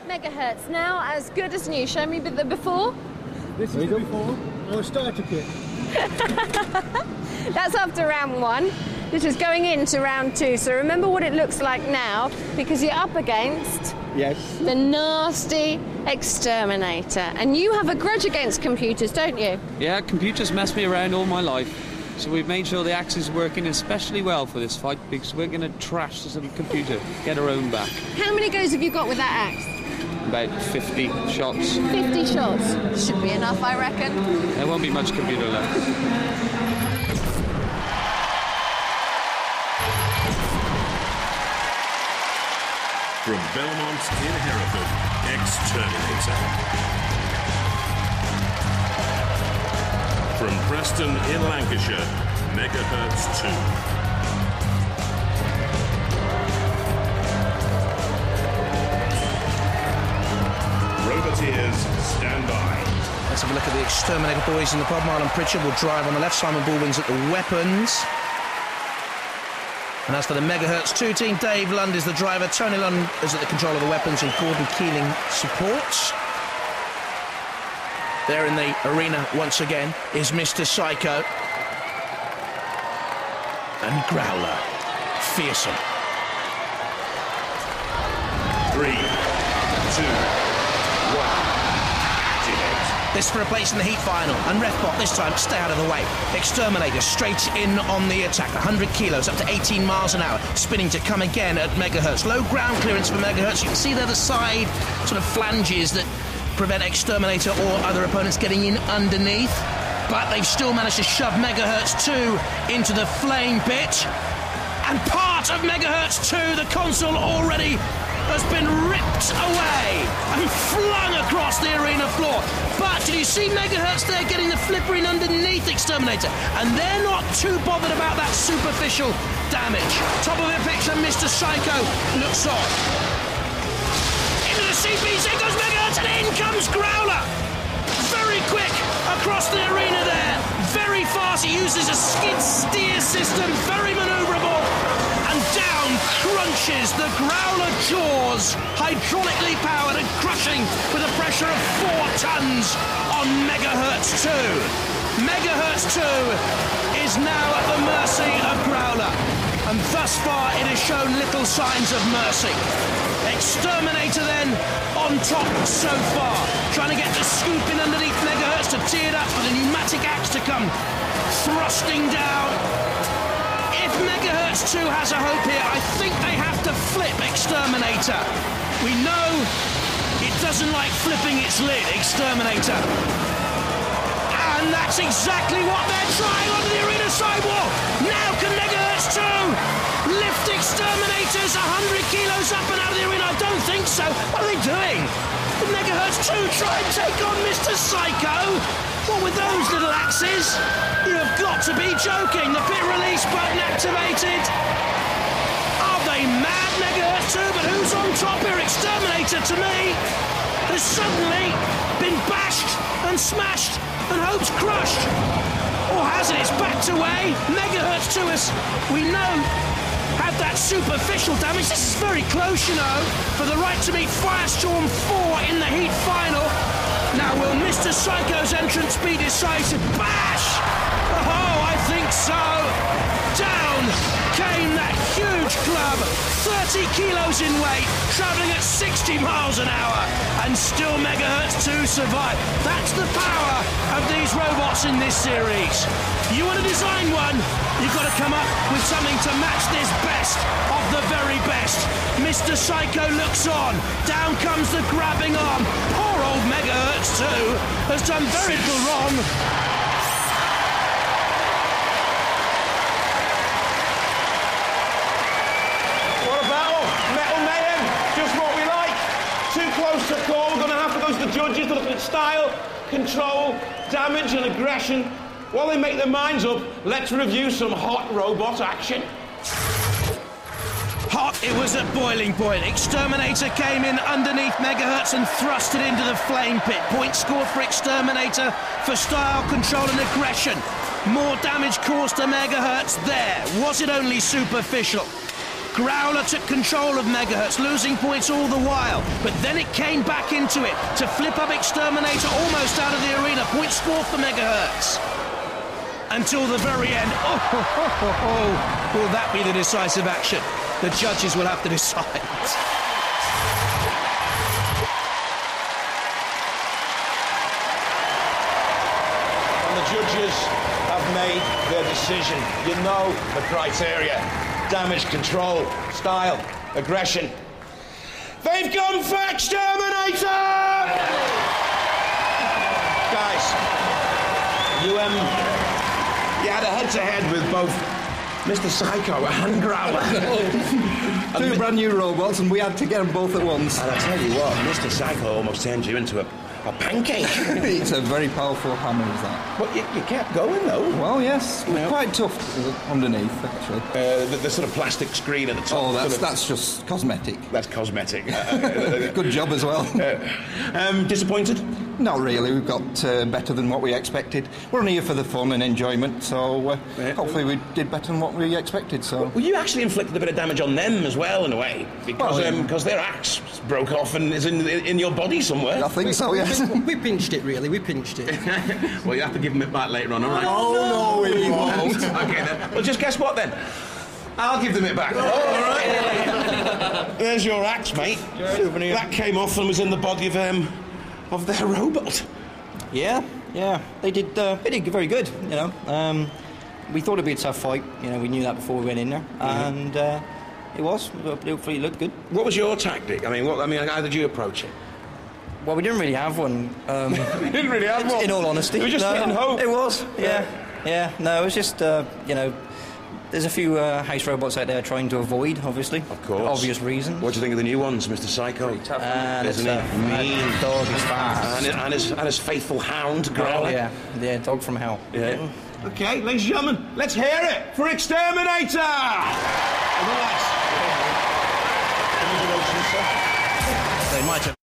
Megahertz now as good as new. Show me the before. This is the before. Our starter kit. That's after round 1. This is going into round 2. So remember what it looks like now, because you're up against the nasty X-Terminator. And you have a grudge against computers, don't you? Yeah, computers messed me around all my life. So we've made sure the axe is working especially well for this fight, because we're going to trash this little computer, get our own back. How many goes have you got with that axe? About 50 shots. 50 shots? Should be enough, I reckon. There won't be much computer left. From Belmont in Hereford, X-Terminator. From Preston in Lancashire, Megahertz 2. Robotwars, stand by. Let's have a look at the X-Terminator boys in the pod. Marlon Pritchard will drive on the left, Simon Baldwin's at the weapons. And as for the Megahertz 2 team, Dave Lund is the driver, Tony Lund is at the control of the weapons, and Gordon Keeling supports. There in the arena once again is Mr. Psycho. And Growler. Fearsome. 3, 2, 1. Activate. This for a place in the heat final. And Refbot this time, stay out of the way. Exterminator straight in on the attack. 100 kilos, up to 18 miles an hour. Spinning to come again at Megahertz. Low ground clearance for Megahertz. You can see there the side sort of flanges that prevent Exterminator or other opponents getting in underneath, but they've still managed to shove Megahertz 2 into the flame pit, and part of Megahertz 2, the console, already has been ripped away and flung across the arena floor. But did you see Megahertz there getting the flipper in underneath Exterminator? And they're not too bothered about that superficial damage. Top of the picture, Mr. Psycho looks on. CPs, in goes Megahertz, and in comes Growler! Very quick across the arena there, very fast, he uses a skid steer system, very manoeuvrable, and down crunches the Growler jaws, hydraulically powered and crushing with a pressure of 4 tons on Megahertz 2. Megahertz 2 is now at the mercy of Growler, and thus far it has shown little signs of mercy. Exterminator then on top so far, trying to get the scoop in underneath Megahertz to tee it up for the pneumatic axe to come thrusting down. If Megahertz 2 has a hope here, I think they have to flip Exterminator. We know it doesn't like flipping its lid, Exterminator. And that's exactly what they're trying on the arena sidewall. Now can Megahertz 2 lift Exterminators 100 kilos up and out of the arena? I don't think so. What are they doing? Did Megahertz 2 try and take on Mr. Psycho? What with those little axes? You have got to be joking. The pit release button activated. Are they mad, Megahertz 2? But who's on top here? Exterminator, to me, has suddenly been bashed and smashed and hopes crushed. Or has it? It's backed away. Megahertz 2 is, we know, had that superficial damage. This is very close, you know, for the right to meet Firestorm 4 in the heat final. Now, will Mr. Psycho's entrance be decisive? Bash! Oh, I think so. Down came that huge club, 30 kilos in weight, travelling at 60 miles an hour, and still Megahertz 2 survive. That's the power of these robots in this series. You want to design one, you've got to come up with something to match this best of the very best. Mr. Psycho looks on, down comes the grabbing arm. Poor old Megahertz 2 has done very little wrong. To call. We're going to have to go to the judges to look at style, control, damage and aggression. While they make their minds up, let's review some hot robot action. Hot, it was at boiling point. Exterminator came in underneath Megahertz and thrust it into the flame pit. Point scored for Exterminator for style, control and aggression. More damage caused to Megahertz there. Was it only superficial? Growler took control of Megahertz, losing points all the while. But then it came back into it to flip up X-Terminator almost out of the arena. Point score for Megahertz. Until the very end. Will that be the decisive action? The judges will have to decide. And the judges have made their decision. You know the criteria. Damage control, style, aggression. They've gone for X-Terminator! Guys, you had a head-to-head with both Mr. Psycho and Growler. Two brand new robots, and we had to get them both at once. And I tell you what, Mr. Psycho almost turned you into a pancake. It's a very powerful hammer, is that? But you kept going, though. Well, yes. Quite tough underneath, actually. The sort of plastic screen at the top. Oh, that's just cosmetic. That's cosmetic. Good job as well. Disappointed? Not really. We've got better than what we expected. We're only here for the fun and enjoyment, so hopefully we did better than what we expected. So. Well, you actually inflicted a bit of damage on them as well, in a way, because their axe broke off and is in your body somewhere. I think so, yes. We pinched it, really. We pinched it. Well, you have to give them it back later on, all right? Oh, no, we won't. Okay, then. Well, just guess what, then? I'll give them it back. All right. There's your axe, mate. Souvenir. That came off and was in the body of their robot. Yeah. They did very good, you know. We thought it'd be a tough fight, you know, we knew that before we went in there, and it was. It looked good. What was your tactic? I mean, how did you approach it? Well, we didn't really have one. You didn't really have one? In all honesty. You were just hitting hope? It was, yeah. No, it was just, you know, there's a few house robots out there trying to avoid, obviously. Of course. For obvious reasons. What do you think of the new ones, Mr. Psycho? Isn't he? Mean. Dog is fast. And his faithful hound, Growler. Yeah, dog from hell. Yeah. Okay, ladies and gentlemen, let's hear it for X-Terminator! They might have